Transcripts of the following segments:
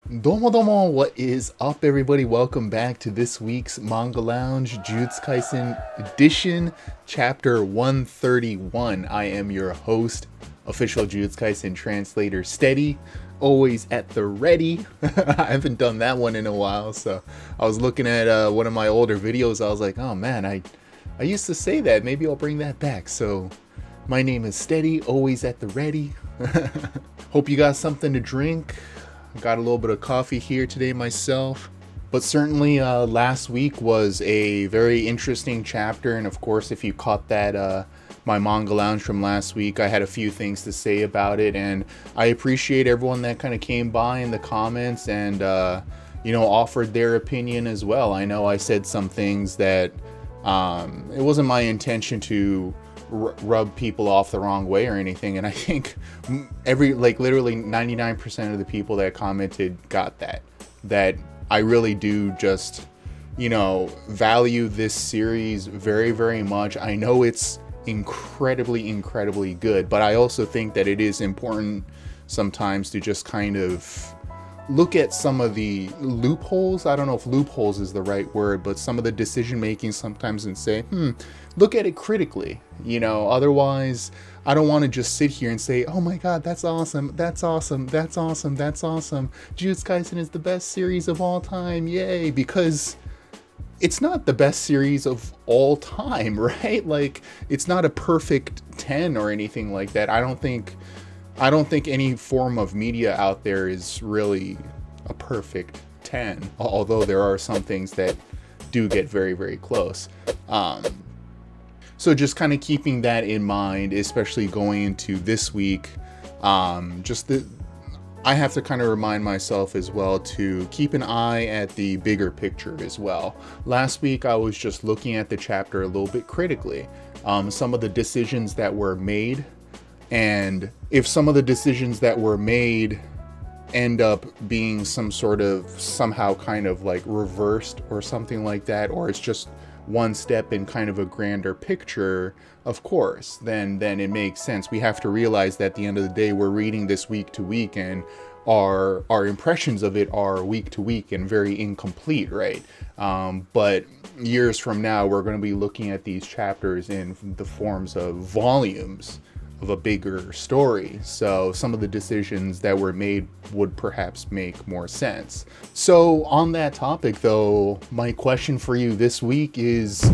Domo domo, what is up everybody? Welcome back to this week's Manga Lounge, Jujutsu Kaisen Edition, Chapter 131. I am your host, official Jujutsu Kaisen translator, Steady, always at the ready. I haven't done that one in a while, so I was looking at one of my older videos. I was like, oh man, I used to say that. Maybe I'll bring that back. So my name is Steady, always at the ready. Hope you got something to drink. Got a little bit of coffee here today myself, but certainly last week was a very interesting chapter, and of course if you caught that my Manga Lounge from last week, I had a few things to say about it, and I appreciate everyone that kind of came by in the comments and you know, offered their opinion as well. I know I said some things that it wasn't my intention to rub people off the wrong way or anything, and I think literally 99% of the people that commented got that I really do just, you know, value this series very, very much. I know it's incredibly good, but I also think that it is important sometimes to just kind of look at some of the loopholes. I don't know if loopholes is the right word, but some of the decision making sometimes, and say, look at it critically, you know. Otherwise, I don't want to just sit here and say, oh my god, that's awesome, that's awesome, that's awesome, that's awesome, Jujutsu Kaisen is the best series of all time, yay, because it's not the best series of all time, right? Like, it's not a perfect 10 or anything like that. I don't think any form of media out there is really a perfect 10, although there are some things that do get very, very close. So just kind of keeping that in mind, especially going into this week, I have to kind of remind myself as well to keep an eye at the bigger picture as well. Last week, I was just looking at the chapter a little bit critically. Some of the decisions that were made, and if some of the decisions that were made end up being somehow kind of like reversed or something like that, or it's just one step in kind of a grander picture, of course, then it makes sense. We have to realize that at the end of the day, we're reading this week to week, and our impressions of it are week to week and very incomplete, right? But years from now, we're going to be looking at these chapters in the forms of volumes of a bigger story, so some of the decisions that were made would perhaps make more sense. So on that topic though, my question for you this week is,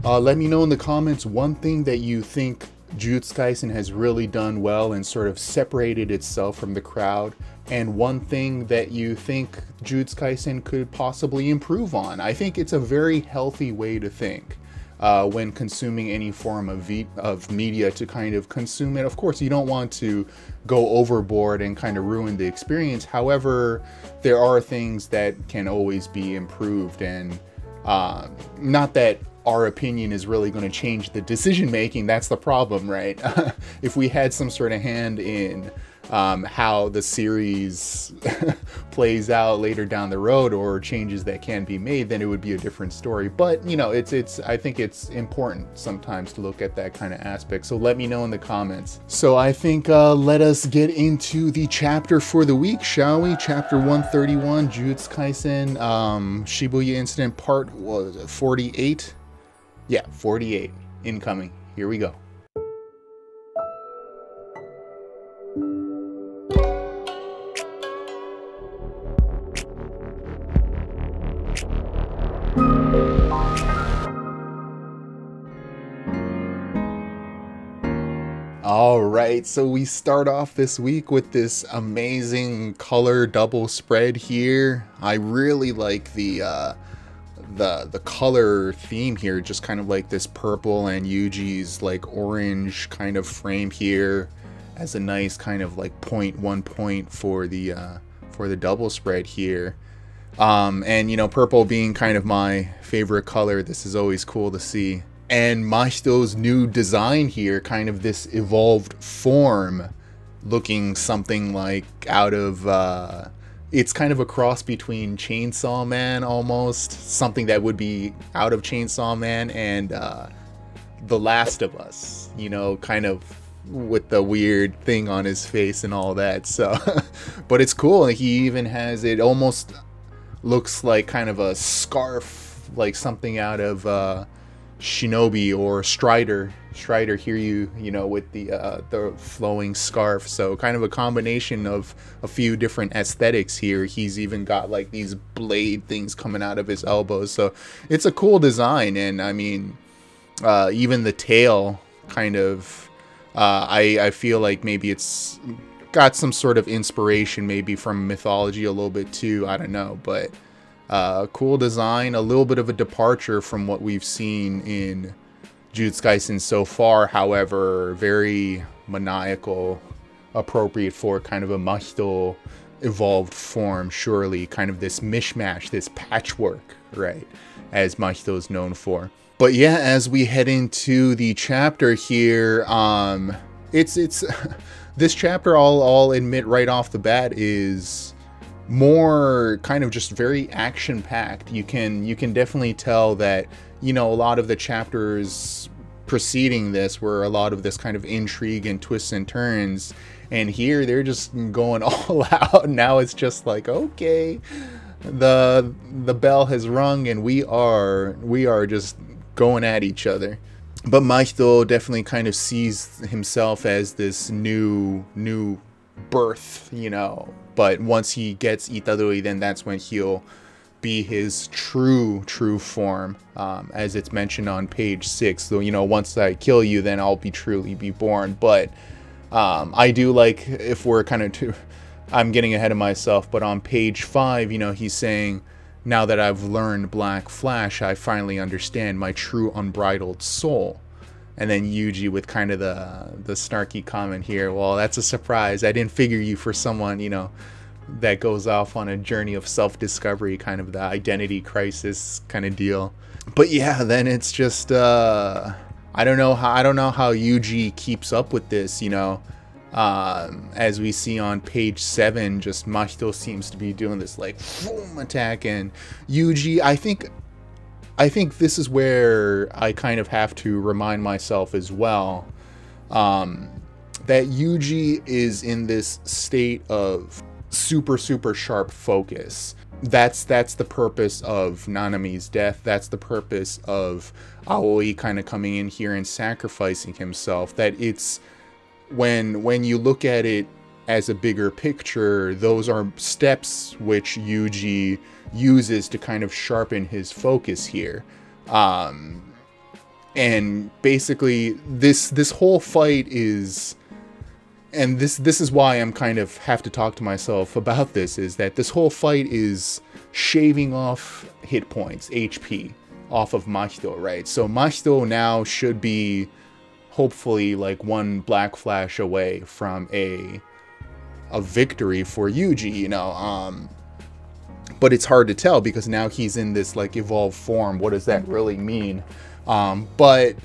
let me know in the comments one thing that you think Jujutsu Kaisen has really done well and sort of separated itself from the crowd, and one thing that you think Jujutsu Kaisen could possibly improve on. I think it's a very healthy way to think. When consuming any form of media, to kind of consume it. Of course, you don't want to go overboard and kind of ruin the experience. However, there are things that can always be improved, and not that our opinion is really going to change the decision making. That's the problem, right? If we had some sort of hand in how the series plays out later down the road, or changes that can be made, then it would be a different story. But you know, I think it's important sometimes to look at that kind of aspect. So let me know in the comments. So I think let us get into the chapter for the week, shall we? Chapter 131, Jujutsu Kaisen, Shibuya Incident, part 48. Yeah, 48 incoming. Here we go. Alright, so we start off this week with this amazing color double spread here. I really like the color theme here, just kind of like this purple and Yuji's like orange kind of frame here as a nice kind of like one point for the double spread here. And you know, purple being kind of my favorite color, this is always cool to see. And Mashito's new design here, kind of this evolved form, looking something like out of, it's kind of a cross between Chainsaw Man almost, something that would be out of Chainsaw Man and The Last of Us, you know, kind of with the weird thing on his face and all that. So, but it's cool. He even has, it almost looks like kind of a scarf, like something out of Shinobi or Strider here, you know, with the flowing scarf. So kind of a combination of a few different aesthetics here. He's even got like these blade things coming out of his elbows. So it's a cool design. And I mean, even the tail kind of, I feel like maybe it's got some sort of inspiration maybe from mythology a little bit too. I don't know, but cool design, a little bit of a departure from what we've seen in Jujutsu Kaisen so far. However, very maniacal, appropriate for kind of a Mahito evolved form, surely, kind of this mishmash, this patchwork, right, as Mahito is known for. But yeah, as we head into the chapter here, it's this chapter, I'll admit right off the bat, is more kind of just very action-packed. You can definitely tell that, you know, a lot of the chapters preceding this were a lot of this kind of intrigue and twists and turns, and here they're just going all out. Now it's just like, okay, the bell has rung and we are just going at each other. But Mahito definitely kind of sees himself as this new birth, you know. But once he gets Itadori, then that's when he'll be his true form, as it's mentioned on page 6. So, you know, once I kill you, then I'll truly be born. But I do like, if we're kind of I'm getting ahead of myself, but on page 5, you know, he's saying, now that I've learned Black Flash, I finally understand my true unbridled soul. And then Yuji with kind of the snarky comment here, well, that's a surprise. I didn't figure you for someone, you know, that goes off on a journey of self-discovery, kind of the identity crisis kind of deal. But yeah, then it's just I don't know how Yuji keeps up with this, you know. As we see on page 7, just Mahito seems to be doing this like boom attack, and Yuji, I think this is where I kind of have to remind myself as well, that Yuji is in this state of super sharp focus. That's the purpose of Nanami's death. That's the purpose of Aoi kind of coming in here and sacrificing himself. That it's when you look at it as a bigger picture, those are steps which Yuji uses to kind of sharpen his focus here. And basically this whole fight is, and this is why I'm kind of have to talk to myself about this, is that this whole fight is shaving off hit points, HP, off of Mahito, right? So Mahito now should be hopefully like one Black Flash away from a victory for Yuji, you know. But it's hard to tell because now he's in this like evolved form. What does that really mean? But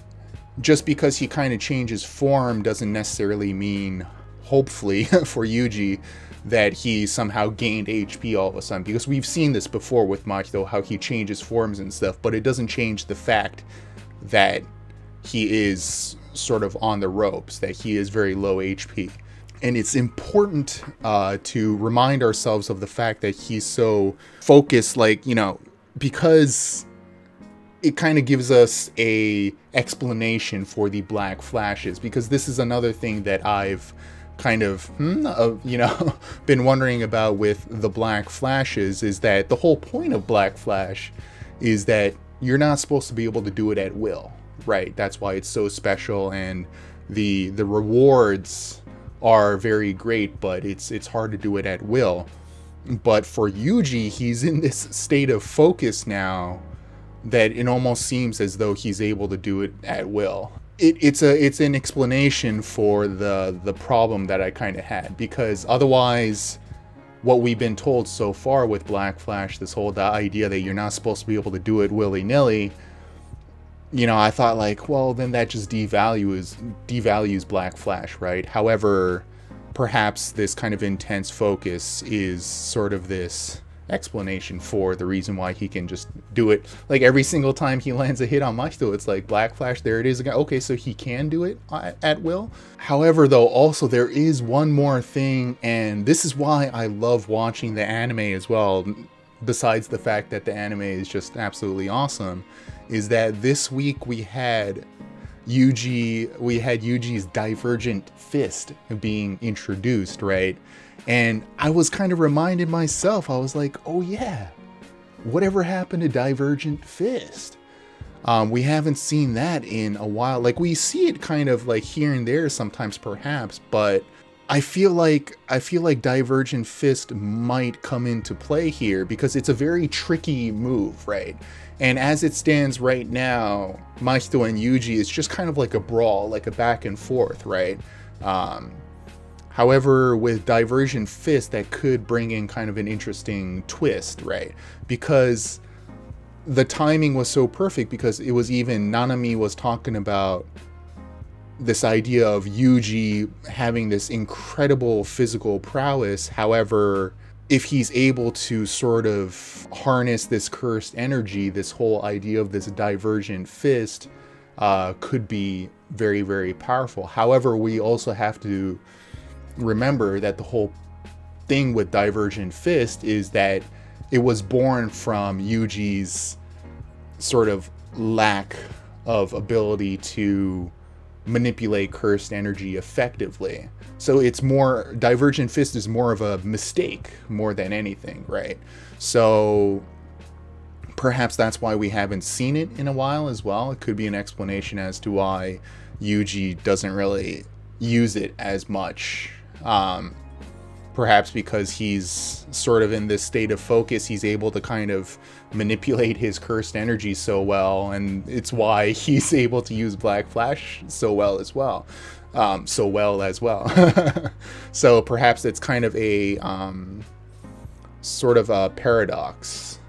just because he kind of changes form doesn't necessarily mean, hopefully for Yuji, that he somehow gained HP all of a sudden, because we've seen this before with Mahito, how he changes forms and stuff, but it doesn't change the fact that he is sort of on the ropes, that he is very low HP. And it's important to remind ourselves of the fact that he's so focused, like, you know, because it kind of gives us a explanation for the Black Flashes, because this is another thing that I've kind of, you know, been wondering about with the Black Flashes, is that the whole point of Black Flash is that you're not supposed to be able to do it at will, right? That's why it's so special, and the rewards are very great, but it's hard to do it at will. But for Yuji, he's in this state of focus now that it almost seems as though he's able to do it at will. It's an explanation for the problem that I kind of had, because otherwise what we've been told so far with Black Flash, this whole idea that you're not supposed to be able to do it willy-nilly, you know, I thought like, well, then that just devalues Black Flash, right? However, perhaps this kind of intense focus is sort of this explanation for the reason why he can just do it. Like every single time he lands a hit on Machito, it's like Black Flash, there it is again. Okay, so he can do it at will. However, though, also there is one more thing, and this is why I love watching the anime as well, besides the fact that the anime is just absolutely awesome, is that this week we had Yuji's Divergent Fist being introduced, right? And I was kind of reminding myself, I was like, oh yeah, whatever happened to Divergent Fist? We haven't seen that in a while. Like, we see it kind of like here and there sometimes perhaps, but I feel like Divergent Fist might come into play here because it's a very tricky move, right? And as it stands right now, Machito and Yuji is just kind of like a brawl, like a back and forth, right? However, with Divergent Fist, that could bring in kind of an interesting twist, right? Because the timing was so perfect, because it was even Nanami was talking about this idea of Yuji having this incredible physical prowess. However, if he's able to sort of harness this cursed energy, this whole idea of this Divergent Fist could be very, very powerful. However, we also have to remember that the whole thing with Divergent Fist is that it was born from Yuji's sort of lack of ability to manipulate cursed energy effectively. So it's more, Divergent Fist is more of a mistake more than anything, right? So perhaps that's why we haven't seen it in a while as well. It could be an explanation as to why Yuji doesn't really use it as much. Perhaps because he's sort of in this state of focus, he's able to kind of manipulate his cursed energy so well, and it's why he's able to use Black Flash so well as well. So perhaps it's kind of a sort of a paradox.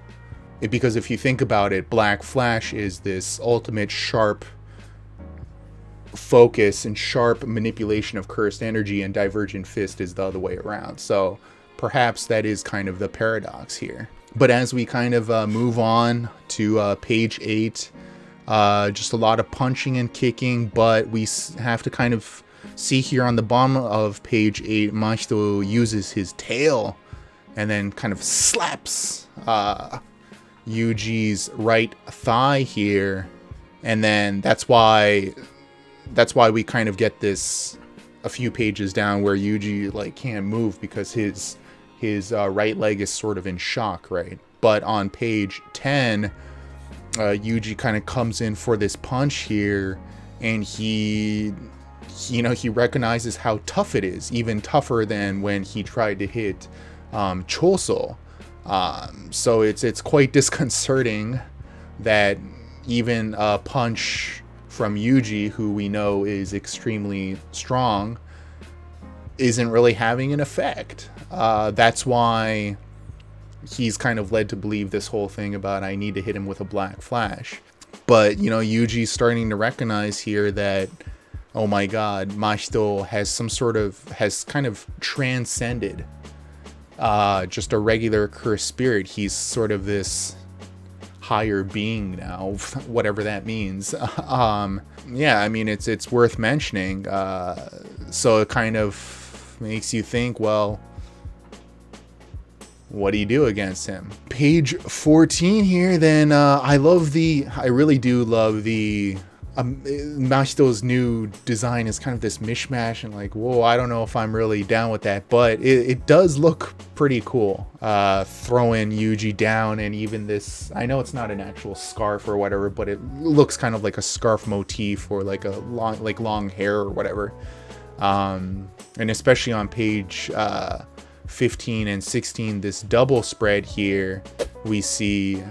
Because if you think about it, Black Flash is this ultimate sharp focus and sharp manipulation of cursed energy, and Divergent Fist is the other way around. So perhaps that is kind of the paradox here. But as we kind of move on to page 8, just a lot of punching and kicking, but we have to kind of see here on the bottom of page 8, Machito uses his tail and then kind of slaps Yuji's right thigh here, and then that's why we kind of get this a few pages down where Yuji like can't move because his right leg is sort of in shock, right? But on page 10, Yuji kind of comes in for this punch here, and he recognizes how tough it is, even tougher than when he tried to hit Choso. So it's quite disconcerting that even a punch from Yuji, who we know is extremely strong, isn't really having an effect. That's why he's kind of led to believe this whole thing about I need to hit him with a Black Flash. But, you know, Yuji's starting to recognize here that, oh my god, Machito has kind of transcended just a regular cursed spirit. He's sort of this higher being now, whatever that means. Yeah, I mean, it's worth mentioning. So it kind of makes you think, well, what do you do against him? Page 14 here, then I really do love the Machito's new design is kind of this mishmash, and like, whoa, I don't know if I'm really down with that, but it does look pretty cool. Throwing Yuji down, and even this, I know it's not an actual scarf or whatever, but it looks kind of like a scarf motif, or like a long hair or whatever. And especially on page 15 and 16, this double spread here, we see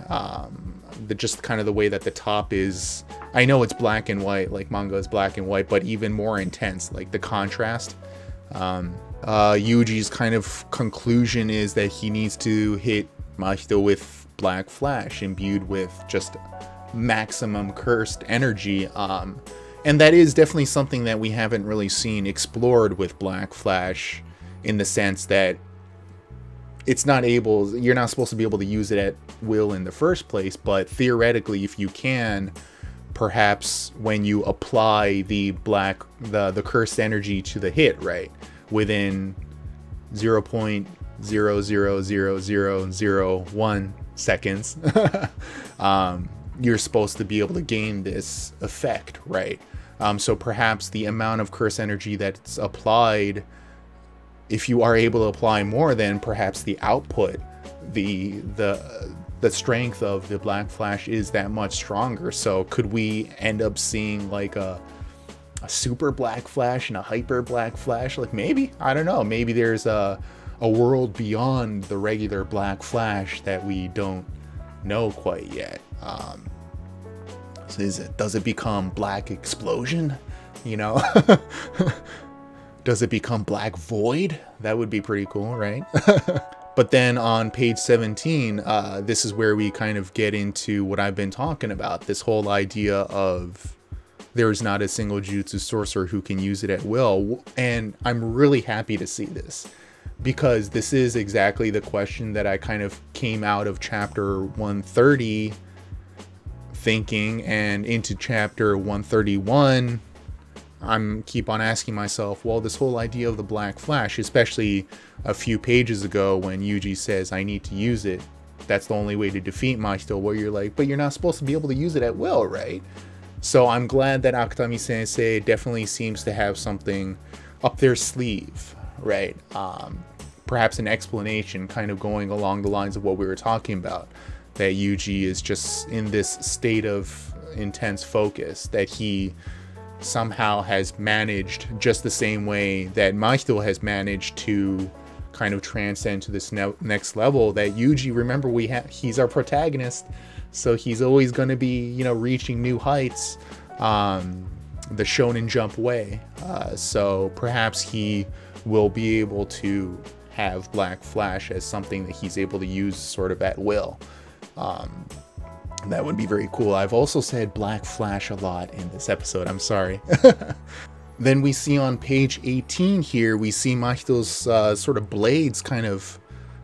just kind of the way that the top is. I know it's black and white, like manga is black and white, but even more intense, like the contrast. Yuji's kind of conclusion is that he needs to hit Machito with Black Flash, imbued with just maximum cursed energy. And that is definitely something that we haven't really seen explored with Black Flash, in the sense that it's not able, you're not supposed to be able to use it at will in the first place, but theoretically, if you can, perhaps when you apply the cursed energy to the hit, right, within 0.0000001 seconds, you're supposed to be able to gain this effect, right? So perhaps the amount of curse energy that's applied, if you are able to apply more, then perhaps the output, the strength of the Black Flash is that much stronger. So could we end up seeing like a super Black Flash and a hyper Black Flash? Like, maybe, I don't know, maybe there's a world beyond the regular Black Flash that we don't know quite yet. So does it become Black Explosion, you know? Does it become Black Void? That would be pretty cool, right? But then on page 17, this is where we kind of get into what I've been talking about, this whole idea of there's not a single Jujutsu sorcerer who can use it at will. And I'm really happy to see this, because this is exactly the question that I kind of came out of chapter 130 thinking, and into chapter 131 I'm keep on asking myself, well, this whole idea of the Black Flash, especially a few pages ago when Yuji says I need to use it, that's the only way to defeat Mahito, where you're like, but you're not supposed to be able to use it at will, right? So I'm glad that Akutami Sensei definitely seems to have something up their sleeve, right? Perhaps an explanation kind of going along the lines of what we were talking about, that Yuji is just in this state of intense focus, that he somehow has managed, just the same way that Mahito has managed to kind of transcend to this next level, that Yuji, remember, he's our protagonist, so he's always going to be, you know, reaching new heights, the Shonen Jump way. So perhaps he will be able to have Black Flash as something that he's able to use sort of at will. That would be very cool. I've also said Black Flash a lot in this episode, I'm sorry. Then we see on page 18 here, we see Mahito's sort of blades kind of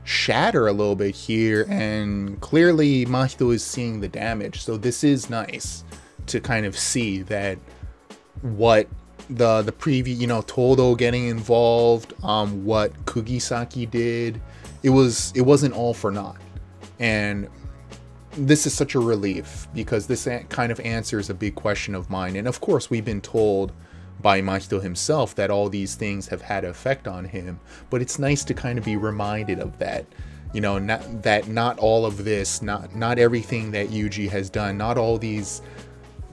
shatter a little bit here, and clearly Mahito is seeing the damage. So this is nice to kind of see that what the preview, you know, Todo getting involved, what Kugisaki did, it wasn't all for naught. And this is such a relief, because this kind of answers a big question of mine. And of course, we've been told by Mahito himself that all these things have had an effect on him, but it's nice to kind of be reminded of that, you know, not all of this, not everything that Yuji has done, not all these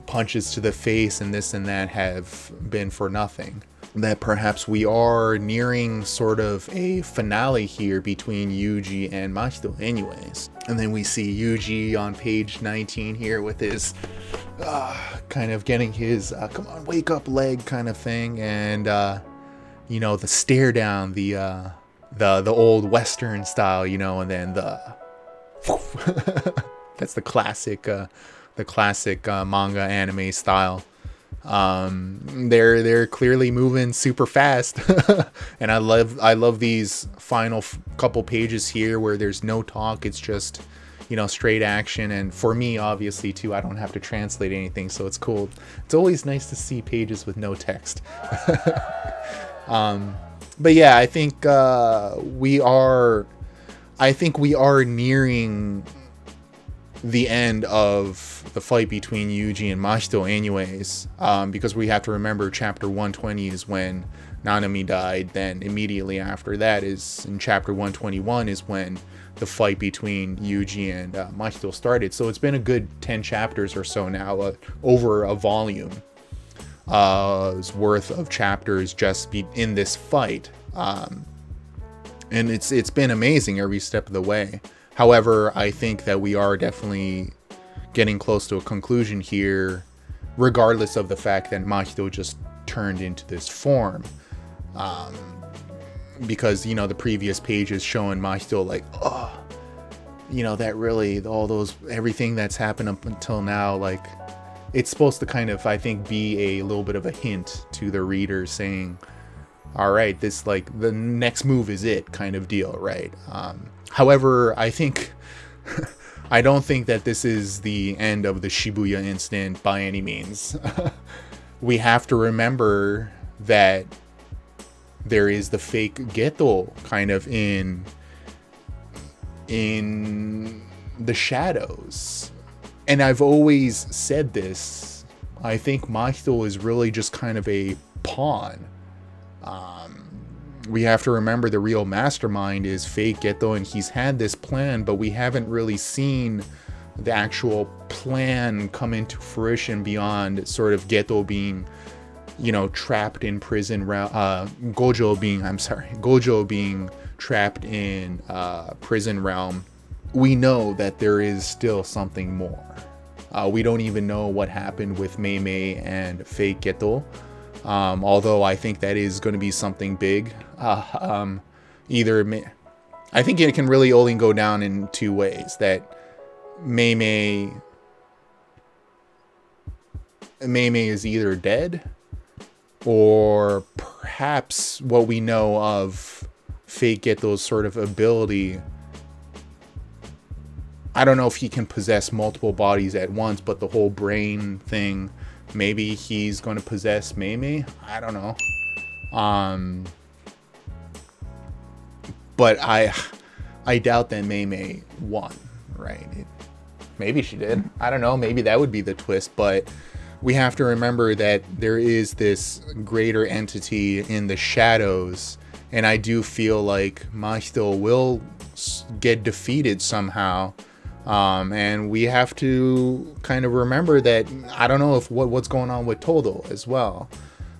punches to the face and this and that have been for nothing. That perhaps we are nearing sort of a finale here between Yuji and Mahito anyways. And then we see Yuji on page 19 here with his kind of getting his come on, wake up leg kind of thing, and you know, the stare down, the old Western style, you know, and then the that's the classic manga anime style. They're clearly moving super fast. And I love these final couple pages here where there's no talk, it's just, you know, straight action. And for me, obviously too, I don't have to translate anything, so it's cool. It's always nice to see pages with no text. But yeah, I think we are nearing the end of the fight between Yuji and Mahito anyways, because we have to remember chapter 120 is when Nanami died. Then immediately after that is in chapter 121 is when the fight between Yuji and Mahito started. So it's been a good 10 chapters or so now, over a volume worth of chapters just in this fight, and it's been amazing every step of the way. However, I think that we are definitely getting close to a conclusion here, regardless of the fact that Mahito just turned into this form. Because, you know, the previous pages showing Mahito like, oh, you know, that really, everything that's happened up until now, like, it's supposed to kind of, I think, be a little bit of a hint to the reader saying, all right, this like the next move is it kind of deal, right? However, I think I don't think that this is the end of the Shibuya incident by any means. We have to remember that there is the fake Geto kind of in the shadows. And I've always said this. I think Mahito is really just kind of a pawn. We have to remember the real mastermind is fake Geto, and he's had this plan, but we haven't really seen the actual plan come into fruition beyond sort of Geto being, you know, trapped in prison, Gojo being trapped in prison realm. We know that there is still something more. We don't even know what happened with Mei Mei and fake Geto. Although I think that is going to be something big. I think it can really only go down in two ways. That Mei Mei is either dead, or perhaps what we know of fake Geto's sort of ability. I don't know if he can possess multiple bodies at once, but the whole brain thing, maybe he's going to possess Mei Mei. I don't know. But I doubt that Mei Mei won, right? Maybe she did. I don't know. Maybe that would be the twist. But we have to remember that there is this greater entity in the shadows. And I do feel like Mahito will get defeated somehow. And we have to kind of remember that I don't know if what's going on with Todo as well.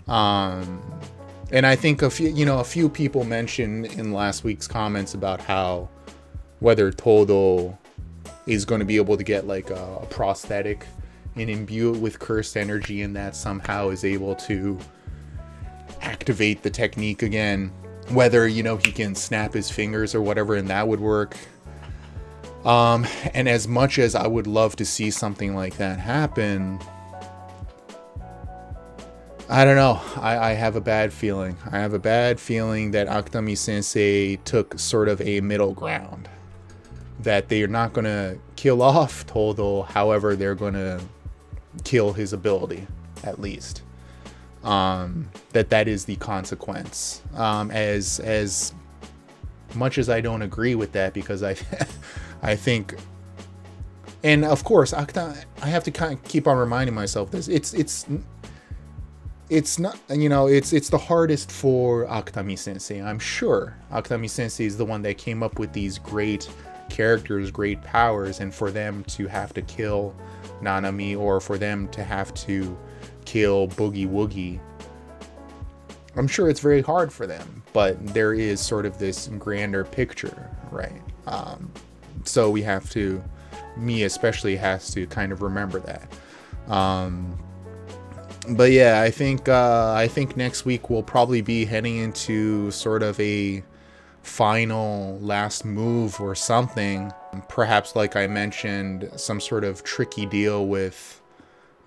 And I think a few people mentioned in last week's comments about how whether Todo is going to be able to get like a prosthetic and imbue it with cursed energy, and that somehow is able to activate the technique again. Whether, you know, he can snap his fingers or whatever, and that would work. And as much as I would love to see something like that happen, I don't know. I have a bad feeling. I have a bad feeling that Akutami Sensei took sort of a middle ground. That they are not going to kill off Todo, however, they're going to kill his ability, at least. That is the consequence. As much as I don't agree with that, because I think, and of course, I have to kind of keep on reminding myself this. It's not, you know, it's the hardest for Akutami Sensei. I'm sure Akutami Sensei is the one that came up with these great characters, great powers, and for them to have to kill Nanami, or for them to have to kill Boogie Woogie, I'm sure it's very hard for them. But there is sort of this grander picture, right? So we have to, me especially, has to kind of remember that. But yeah, I think next week we'll probably be heading into sort of a final last move or something. Perhaps, like I mentioned, some sort of tricky deal with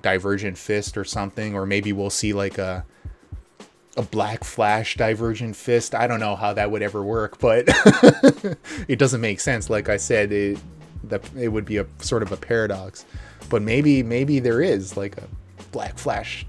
Divergent Fist or something, or maybe we'll see like a Black Flash Divergent Fist. I don't know how that would ever work, but it doesn't make sense. Like I said, it would be a sort of a paradox. But maybe there is like a Black Flash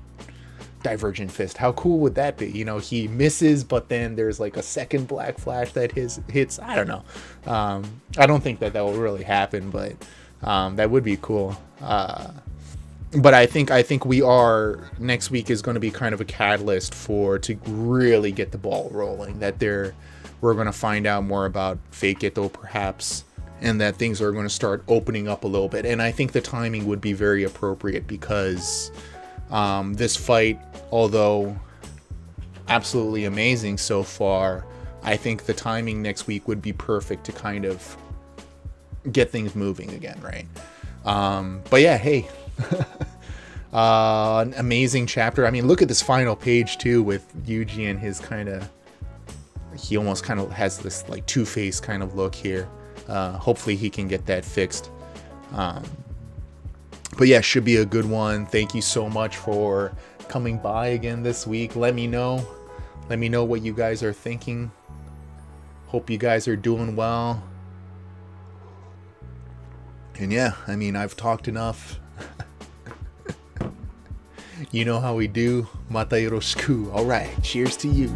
Divergent Fist. How cool would that be? You know, he misses, but then there's like a second Black Flash that hits. I don't know. I don't think that will really happen, but that would be cool. But I think we are, next week is going to be kind of a catalyst to really get the ball rolling. That we're going to find out more about Fake Geto perhaps, and that things are going to start opening up a little bit. And I think the timing would be very appropriate, because this fight, although absolutely amazing so far, I think the timing next week would be perfect to kind of get things moving again, right? But yeah, hey, an amazing chapter. I mean, look at this final page too, with Yuji and his he almost kind of has this like Two-Face kind of look here. Hopefully he can get that fixed. But yeah, should be a good one. Thank you so much for coming by again this week. Let me know Let me know what you guys are thinking. Hope you guys are doing well. And yeah, I mean, I've talked enough. You know how we do. Mata yoroshiku. Alright, cheers to you.